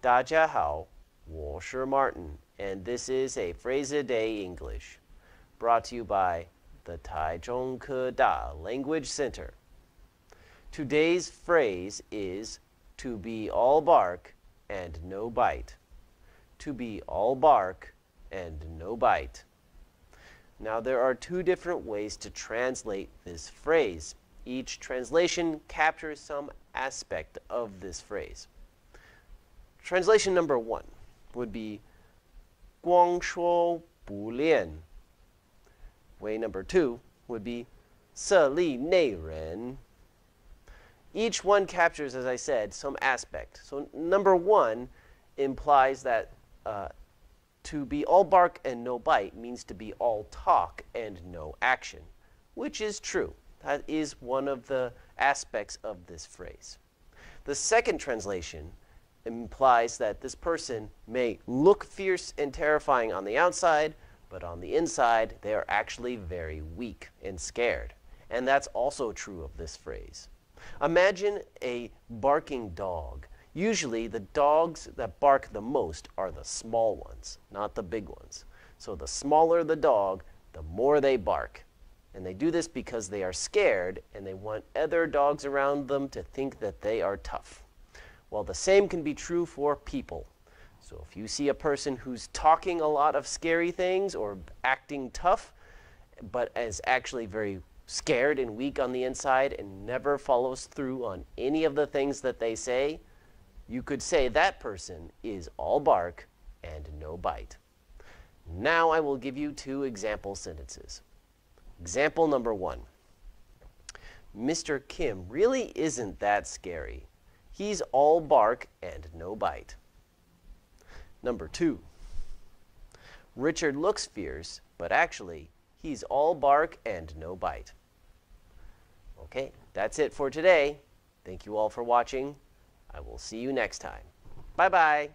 大家好，我是 Martin, and this is a Phrase a Day English, brought to you by the Taichung Keda Language Center. Today's phrase is to be all bark and no bite. To be all bark and no bite. Now, there are two different ways to translate this phrase. Each translation captures some aspect of this phrase. Translation number one would be 光说不练. Way number two would be 色厉内荏. Each one captures, as I said, some aspect. So number one implies that to be all bark and no bite means to be all talk and no action, which is true. That is one of the aspects of this phrase. The second translation implies that this person may look fierce and terrifying on the outside, but on the inside, they are actually very weak and scared. And that's also true of this phrase. Imagine a barking dog. Usually, the dogs that bark the most are the small ones, not the big ones. So the smaller the dog, the more they bark. And they do this because they are scared and they want other dogs around them to think that they are tough. Well, the same can be true for people. So if you see a person who's talking a lot of scary things or acting tough, but is actually very scared and weak on the inside and never follows through on any of the things that they say, you could say that person is all bark and no bite. Now I will give you two example sentences. Example number one. Mr. Kim really isn't that scary. He's all bark and no bite. Number two. Richard looks fierce, but actually, he's all bark and no bite. Okay, that's it for today. Thank you all for watching. I will see you next time. Bye-bye.